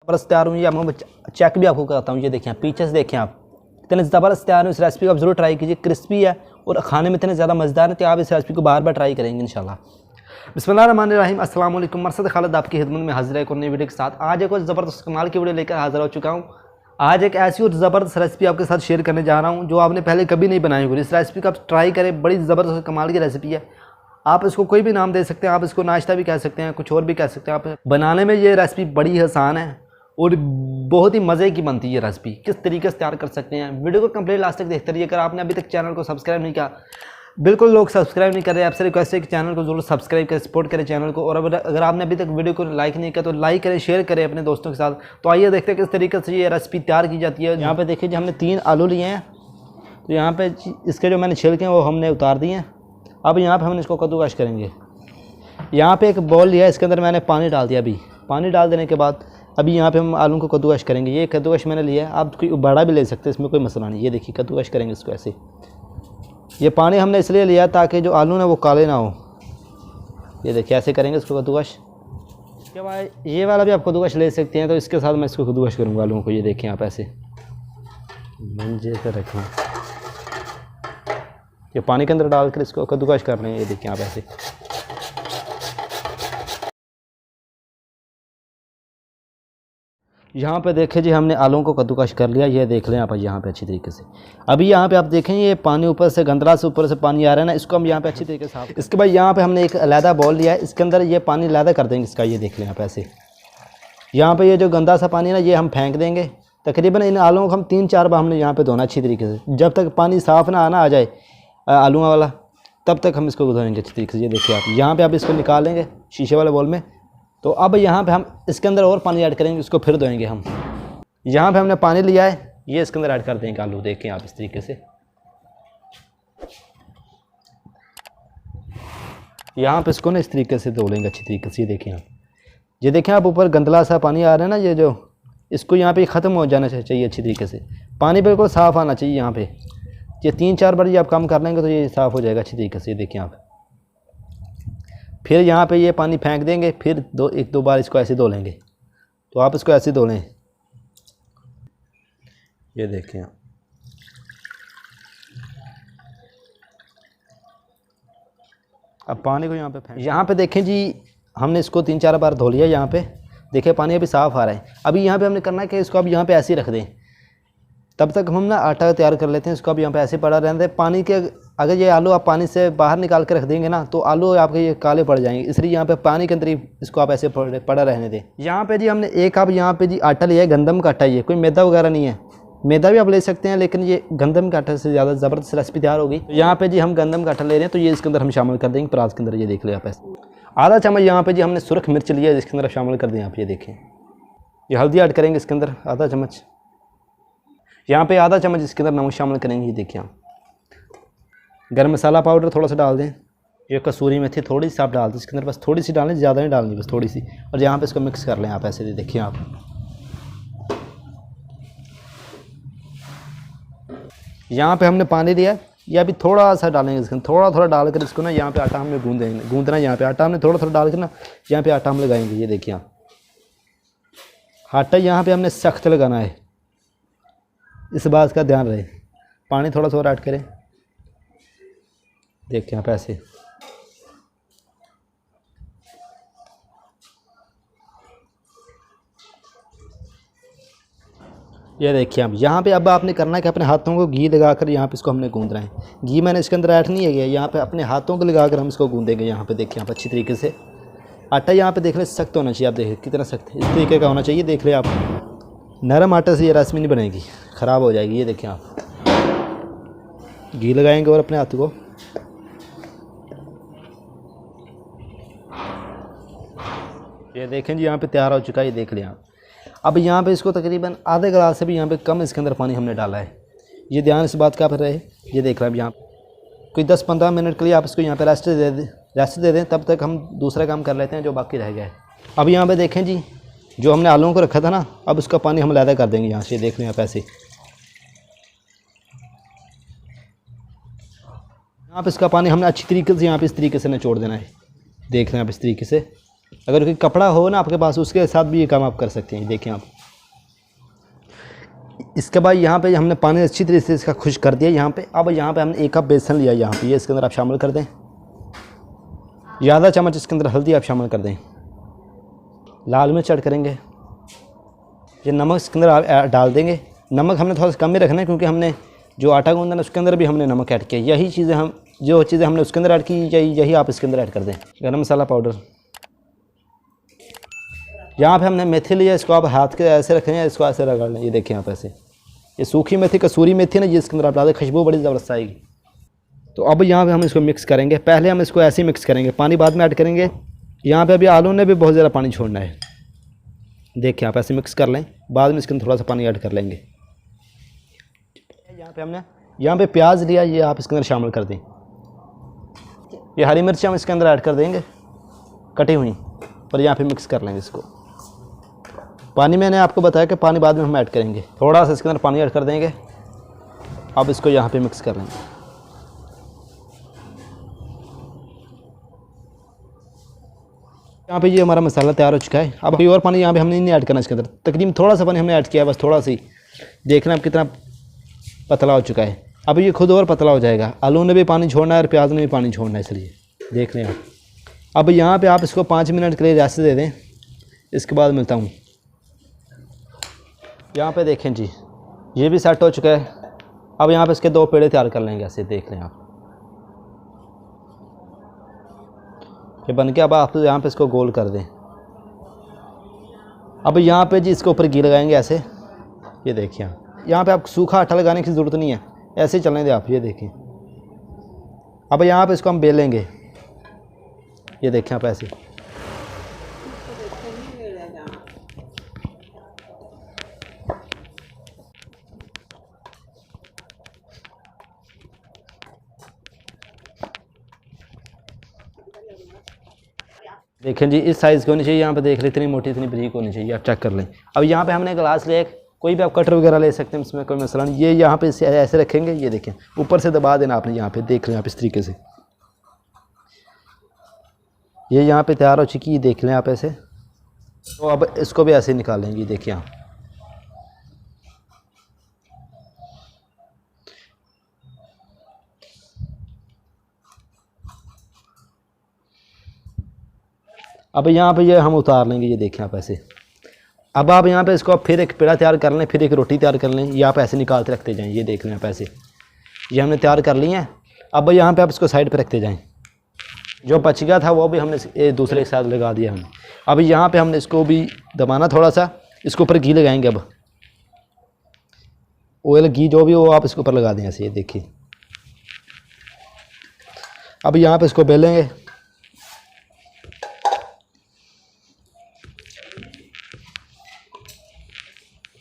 ज़बरदस्त तैयार हुई है। मैं चेक भी आपको करता हूँ। ये देखें पीछे से देखें आप, इतने ज़बरदस्त तैयार हुई। इस रेसिपी को आप ज़रूर ट्राई कीजिए। क्रिस्पी है और खाने में इतने ज़्यादा मज़ेदार है कि आप इस रेसिपी को बार बार ट्राई करेंगे इंशाल्लाह। बिस्मिल्लाहिर्रहमानिर्रहीम, अस्सलाम वालेकुम। मरसद खालिद आपकी खिदमत में हाजिर है एक और नई वीडियो के साथ। आज एक और ज़बरदस्त कमाल की वीडियो लेकर हाजिर हो चुका हूँ। आज एक ऐसी और ज़बरदस्त रेसिपी आपके साथ शेयर करने जा रहा हूँ जो आपने पहले कभी नहीं बनाई होगी। इस रेसिपी को आप ट्राई करें, बड़ी ज़बरदस्त कमाल की रेसिपी है। आप इसको कोई भी नाम दे सकते हैं, आप इसको नाश्ता भी कह सकते हैं, कुछ और भी कह सकते हैं। आप बनाने में ये रेसिपी बड़ी आसान है और बहुत ही मज़े की बनती है। ये रेसिपी किस तरीके से तैयार कर सकते हैं, वीडियो को कंप्लीट लास्ट तक देखते रहिए। अगर आपने अभी तक चैनल को सब्सक्राइब नहीं किया, बिल्कुल लोग सब्सक्राइब नहीं कर रहे, आपसे रिक्वेस्ट है कि चैनल को जरूर सब्सक्राइब करें, सपोर्ट करें चैनल को। और अगर आपने अभी तक वीडियो को लाइक नहीं किया तो लाइक करें, शेयर करें अपने दोस्तों के साथ। तो आइए देखते हैं किस तरीके से ये रेसिपी तैयार की जाती है। यहाँ पे देखिए जी, हमने 3 आलू लिए हैं। तो यहाँ पे इसके जो मैंने छिलके हैं वो हमने उतार दिए हैं। अब यहाँ पर हम इसको कद्दूकस करेंगे। यहाँ पर एक बॉल लिया है, इसके अंदर मैंने पानी डाल दिया। अभी पानी डाल देने के बाद अभी यहाँ पे हम आलू को कद्दूकस करेंगे। ये कद्दूकस मैंने लिया है, आप कोई बड़ा भी ले सकते हैं, इसमें कोई मसला नहीं। ये देखिए कद्दूकस करेंगे इसको ऐसे। ये पानी हमने इसलिए लिया ताकि जो आलू ना वो काले ना हो। ये देखिए ऐसे करेंगे इसको कद्दूकस। इसके बाद ये वाला भी आप कद्दूकस ले सकते हैं। तो इसके साथ मैं इसको कद्दूकस करूँगा आलूओं को। ये देखें आप ऐसे मंजे से रखें, ये पानी के अंदर डाल कर इसको कद्दूकस कर रहे हैं। ये देखिए आप ऐसे। यहाँ पे देखें जी, हमने आलूओं को कद्दूकस कर लिया। ये देख लें आप यहाँ पे अच्छी तरीके से। अभी यहाँ पे आप देखें ये पानी ऊपर से गंदला से ऊपर से पानी आ रहा है ना, इसको हम यहाँ पे अच्छी तरीके से साफ। इसके बाद यहाँ पे हमने एक अलहदा बॉल लिया है, इसके अंदर ये पानी अलहदा कर देंगे इसका। ये देख लें आप ऐसे। यहाँ पे ये जो गंदा सा पानी है ना, ये हम फेंक देंगे। तकरीबन इन आलूओं को हम 3-4 बार हमने यहाँ पर धोना अच्छी तरीके से। जब तक पानी साफ़ ना आ जाए आलूओं वाला, तब तक हम इसको धोएंगे अच्छी तरीके से। ये देखिए आप यहाँ पर आप इसको निकालेंगे शीशे वाले बॉल में। तो अब यहाँ पे हम इसके अंदर और पानी ऐड करेंगे, इसको फिर धोएंगे हम। यहाँ पे हमने पानी लिया है, ये इसके अंदर ऐड कर देंगे आलू। देखें आप इस तरीके से। यहाँ पे इसको ना इस तरीके से धो लेंगे अच्छी तरीके से। ये देखें आप, ये देखें आप ऊपर गंदला सा पानी आ रहा है ना, ये जो इसको यहाँ पे ख़त्म हो जाना चाहिए अच्छी तरीके से। पानी बिल्कुल साफ़ आना चाहिए यहाँ पे। ये 3-4 बार ये आप काम कर लेंगे तो ये साफ़ हो जाएगा अच्छी तरीके से। ये देखें आप। फिर यहाँ पे ये पानी फेंक देंगे, फिर 1-2 बार इसको ऐसे धो लेंगे। तो आप इसको ऐसे धो लें। ये देखें आप, अब पानी को यहाँ पे फेंक। यहाँ पे देखें जी, हमने इसको 3-4 बार धो लिया। यहाँ पे देखिए पानी अभी साफ़ आ रहा है। अभी यहाँ पे हमने करना है कि इसको अब यहाँ पे ऐसे ही रख दें। तब तक हम ना आटा तैयार कर लेते हैं। इसको अब यहाँ पे ऐसे पड़ा रहने दें। पानी के अगर ये आलू आप पानी से बाहर निकाल के रख देंगे ना, तो आलू आपके ये काले पड़ जाएंगे। इसलिए यहाँ पे पानी के अंदर ही इसको आप ऐसे पड़ा रहने दें। यहाँ पे जी हमने एक कप यहाँ पे जी आटा लिया है, गंदम का आटा। ये कोई मैदा वगैरह नहीं है, मैदा भी आप ले सकते हैं, लेकिन ये गंदम का आटा से ज़्यादा ज़बरदस्त रेसिपी तैयार होगी। तो यहाँ पे जी हम गंदम का आटा ले रहे हैं, तो ये इसके अंदर हम शामिल कर देंगे परात के अंदर। ये देख लें आप ऐसे। आधा चम्मच यहाँ पे जी हमने सुरख मिर्च लिया है, इसके अंदर शामिल कर दें आप। ये देखें, ये हल्दी ऐड करेंगे इसके अंदर आधा चम्मच। यहाँ पे आधा चम्मच इसके अंदर नमक शामिल करेंगे। ये देखिए आप। गरम मसाला पाउडर थोड़ा सा डाल दें। ये कसूरी मेथी थोड़ी सी आप डाल दें इसके अंदर, बस थोड़ी सी डालें, ज़्यादा नहीं डालनी, बस थोड़ी सी। और यहाँ पे इसको मिक्स कर लें आप ऐसे। देखिए आप, यहाँ पे हमने पानी दिया, या अभी थोड़ा सा डालेंगे इसके अंदर, थोड़ा डालकर इसको ना यहाँ पे आटा हमने गूंदना। यहाँ पे आटा हमने थोड़ा डाल कर ना यहाँ पे आटा हम लगाएंगे। ये देखिए आप, आटा यहाँ पे हमने सख्त लगाना है, इस बात का ध्यान रहे। पानी थोड़ा सा और ऐड करें। देखिए आप ऐसे। ये देखिए आप, यहाँ पे अब आपने करना है कि अपने हाथों को घी लगाकर यहाँ पे इसको हमने गूंदना है। घी मैंने इसके अंदर ऐड नहीं है, यहाँ पे अपने हाथों को लगाकर हम इसको गूंदेंगे। यहाँ पे देखिए आप अच्छी तरीके से। आटा यहाँ पे देख रहे सख्त होना चाहिए। आप देखिए कितना सख्त है, इस तरीके का होना चाहिए। देख रहे आप, नरम आटे से ये रेसिपी नहीं बनेगी, ख़राब हो जाएगी। ये देखिए आप, घी लगाएंगे और अपने हाथ को ये देखें जी, यहाँ पे तैयार हो चुका है। ये देख लें आप। अब यहाँ पे इसको तकरीबन आधे गिलास से भी यहाँ पे कम इसके अंदर पानी हमने डाला है। ये ध्यान इस बात का पर रहे। ये देख रहे हैं यहाँ कोई 10-15 मिनट के लिए आप इसको यहाँ पे रेस्ट दे दें। तब तक हम दूसरा काम कर लेते हैं जो बाकी रह गया है। अब यहाँ पे देखें जी, जो हमने आलूओं को रखा था ना, अब उसका पानी हम अलहदा कर देंगे यहाँ से। देख लें आप ऐसे। यहाँ पे इसका पानी हमने अच्छी तरीके से यहाँ पे इस तरीके से निचोड़ देना है। देख रहे हैं आप इस तरीके से। अगर कोई कपड़ा हो ना आपके पास, उसके साथ भी ये काम आप कर सकते हैं। देखें आप, इसके बाद यहाँ पे हमने पानी अच्छी तरीके से इसका खुश कर दिया यहाँ पे। अब यहाँ पे हमने 1 कप बेसन लिया यहाँ पे, ये इसके अंदर आप शामिल कर दें। आधा चम्मच इसके अंदर हल्दी आप शामिल कर दें। लाल मिर्च ऐड करेंगे। ये नमक इसके अंदर आप डाल देंगे। नमक हमने थोड़ा सा कम ही रखना है, क्योंकि हमने जो आटा गूंदा ना उसके अंदर भी हमने नमक ऐड किया। यही चीज़ें जो चीज़ें हमने उसके अंदर ऐड की यही आप इसके अंदर ऐड कर दें। गरम मसाला पाउडर, यहाँ पे हमने मेथी लिया, इसको आप हाथ के ऐसे रखें, इसको ऐसे रगड़ लें। ये देखें आप ऐसे, ये सूखी मेथी, कसूरी मेथी ना, ये इसके अंदर आप डाल दें, खुशबू बड़ी ज़बरदस्त आएगी। तो अब यहाँ पे हम इसको मिक्स करेंगे। पहले हम इसको ऐसे ही मिक्स करेंगे, पानी बाद में ऐड करेंगे। यहाँ पे अभी आलू ने भी बहुत ज़्यादा पानी छोड़ना है। देखिए आप ऐसे मिक्स कर लें, बाद में इसके अंदर थोड़ा सा पानी ऐड कर लेंगे। यहाँ पे प्याज लिया, ये आप इसके अंदर शामिल कर दें। ये हरी मिर्च हम इसके अंदर ऐड कर देंगे कटी हुई, और यहाँ पे मिक्स कर लेंगे इसको। पानी मैंने आपको बताया कि पानी बाद में हम ऐड करेंगे। थोड़ा सा इसके अंदर पानी ऐड कर देंगे। अब इसको यहाँ पे मिक्स कर लेंगे। यहाँ पे ये हमारा मसाला तैयार हो चुका है। अब कोई और पानी यहाँ पे हमने नहीं ऐड करना इसके अंदर, तकरीबन थोड़ा सा पानी हमने ऐड किया है, बस थोड़ा सा ही। देखना अब कितना पतला हो चुका है। अब ये खुद और पतला हो जाएगा। आलू ने भी पानी छोड़ना है और प्याज ने भी पानी छोड़ना है, इसलिए देख लें आप। अब यहाँ पे आप इसको 5 मिनट के लिए रेस्ट दे दें, इसके बाद मिलता हूँ। यहाँ पे देखें जी, ये भी सेट हो चुका है। अब यहाँ पे इसके 2 पेड़े तैयार कर लेंगे, ऐसे देख लें आप। ये बन के अब आप यहाँ पे इसको गोल कर दें। अब यहाँ पे जी इसके ऊपर घी लगाएंगे ऐसे। ये देखिए आप, यहाँ पे आप सूखा आटा लगाने की ज़रूरत नहीं है, ऐसे ही चलने दें आप। ये देखें, अब यहाँ पे इसको हम बेलेंगे। ये देखें आप ऐसे। देखें जी, इस साइज़ की होनी चाहिए। यहाँ पे देख लें, इतनी मोटी इतनी बारीक होनी चाहिए, आप चेक कर लें। अब यहाँ पे हमने गिलास लिया, कोई भी आप कटर वगैरह ले सकते हैं, इसमें कोई मसला नहीं। ये यहाँ पे ऐसे रखेंगे। ये देखें, ऊपर से दबा देना आपने। यहाँ पे देख लें आप, इस तरीके से। ये यहाँ पे तैयार हो चुकी है, देख लें आप ऐसे। तो अब इसको भी ऐसे निकाल लेंगे। देखिए आप, अब यहाँ पे ये हम उतार लेंगे। ये देखें आप ऐसे। अब आप यहाँ पे इसको फिर एक पेड़ा तैयार कर लें, फिर एक रोटी तैयार कर लें। ये आप ऐसे निकालते रखते जाएं। ये देख लें आप ऐसे, ये हमने तैयार कर ली हैं। अब यहाँ पे आप इसको साइड पे रखते जाएं। जो बच गया था वो भी हमने दूसरे के साथ लगा दिया हमने। अब यहाँ पे हमने इसको भी दबाना थोड़ा सा, इसके ऊपर घी लगाएंगे। अब ऑयल घी जो भी हो आप इसके ऊपर लगा दें ऐसे। ये देखिए, अब यहाँ पे इसको बेलेंगे।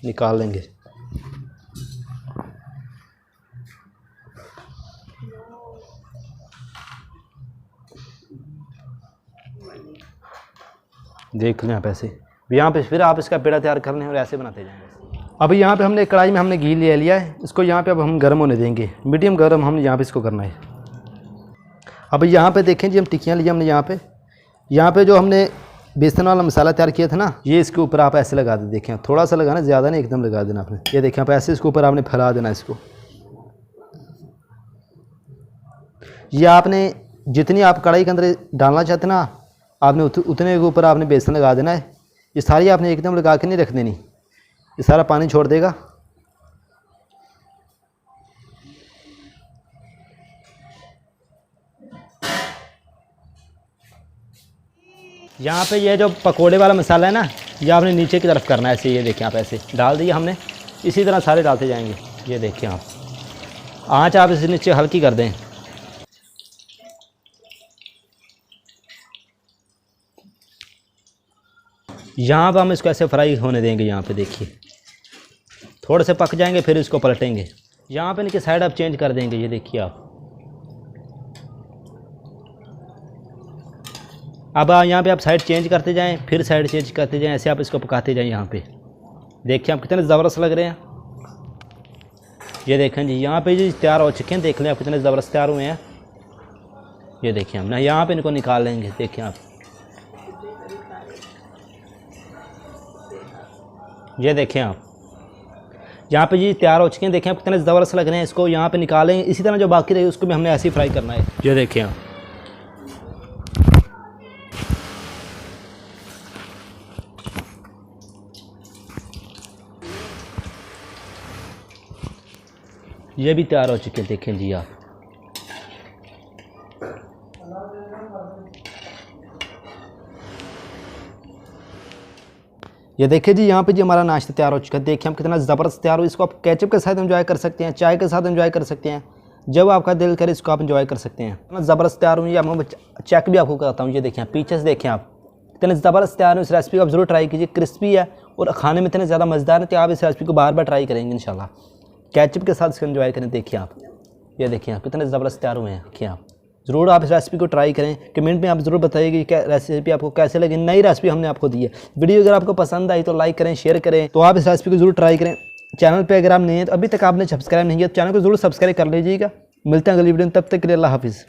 निकाल लेंगे। देख लें आप ऐसे। यहाँ पे फिर आप इसका पेड़ा तैयार कर लें और ऐसे बनाते जाएंगे। अब यहाँ पे हमने कढ़ाई में हमने घी ले लिया है, इसको यहाँ पे अब हम गर्म होने देंगे। मीडियम गर्म हम यहाँ पे इसको करना है। अब यहाँ पे देखें जी, हम टिक्कियाँ लिए हमने यहाँ पे जो हमने बेसन वाला मसाला तैयार किया था ना, ये इसके ऊपर आप ऐसे लगा दें। देखें, थोड़ा सा लगाना, ज़्यादा नहीं, एकदम लगा देना आपने। ये देखें आप ऐसे, इसके ऊपर आपने फैला देना इसको। ये आपने जितनी आप कढ़ाई के अंदर डालना चाहते ना, आपने उतने के ऊपर आपने बेसन लगा देना है। ये सारी आपने एकदम लगा के नहीं रख देनी, ये सारा पानी छोड़ देगा। यहाँ पे ये जो पकोड़े वाला मसाला है ना, ये आपने नीचे की तरफ करना है ऐसे। ये देखें आप ऐसे डाल दिया हमने, इसी तरह सारे डालते जाएंगे। ये देखें आप, आँच आप इसे नीचे हल्की कर दें। यहाँ पर हम इसको ऐसे फ्राई होने देंगे। यहाँ पे देखिए, थोड़े से पक जाएंगे, फिर इसको पलटेंगे। यहाँ पे इनकी साइड आप चेंज कर देंगे। ये देखिए आप, अब यहाँ पे आप साइड चेंज करते जाएं, फिर साइड चेंज करते जाएं, ऐसे आप इसको पकाते जाएं। यहाँ पे देखिए आप कितने ज़बरदस्त लग रहे हैं। ये देखें जी, यहाँ पे जी तैयार हो चुके हैं। देख लें आप कितने ज़बरदस्त तैयार हुए हैं। ये देखिए हम ना यहाँ पे इनको निकाल लेंगे। देखिए आप, ये देखें आप, यहाँ पे जी तैयार हो चुके हैं। देखें आप कितने ज़बरदस्त लग रहे हैं। इसको यहाँ पे निकालें, इसी तरह जो बाकी रही उसको भी हमने ऐसे ही फ्राई करना है। ये देखें आप, ये भी तैयार हो चुके हैं। देखें जी आप, ये देखिए जी यहाँ पे जी हमारा नाश्ता तैयार हो चुका है। देखिए हम कितना ज़बरदस्त तैयार हो। इसको आप केचप के साथ एंजॉय कर सकते हैं, चाय के साथ एंजॉय कर सकते हैं, जब आपका दिल करे इसको आप एंजॉय कर सकते हैं। इतना ज़बरदस्त तैयार हुई। मैं चेक भी आपको करता हूँ। ये देखें पीछे से देखें आप, इतने ज़बरदस्त तैयार हो। इस रेसिपी को आप ज़रूर ट्राई कीजिए, क्रिस्पी है और खाने में इतने ज़्यादा मज़ेदार है कि आप इस रेसिपी को बार बार ट्राई करेंगे इंशाल्लाह। केचप के साथ इसको एंजॉय करें। देखिए आप, ये देखिए आप कितने ज़बरदस्त तैयार हुए हैं। देखिए आप, ज़रूर आप इस रेसिपी को ट्राई करें। कमेंट में आप ज़रूर बताइए कि रेसिपी आपको कैसे लगी। नई रेसिपी हमने आपको दी है। वीडियो अगर आपको पसंद आई तो लाइक करें, शेयर करें। तो आप इस रेसिपी को ज़रूर ट्राई करें। चैनल पे अगर आप नहीं हैं तो अभी तक आपने सब्सक्राइब नहीं किया तो चैनल को ज़रूर सब्सक्राइब कर लीजिएगा। मिलते हैं अगली वीडियो में, तब तक के लिए अल्लाह हाफिज़।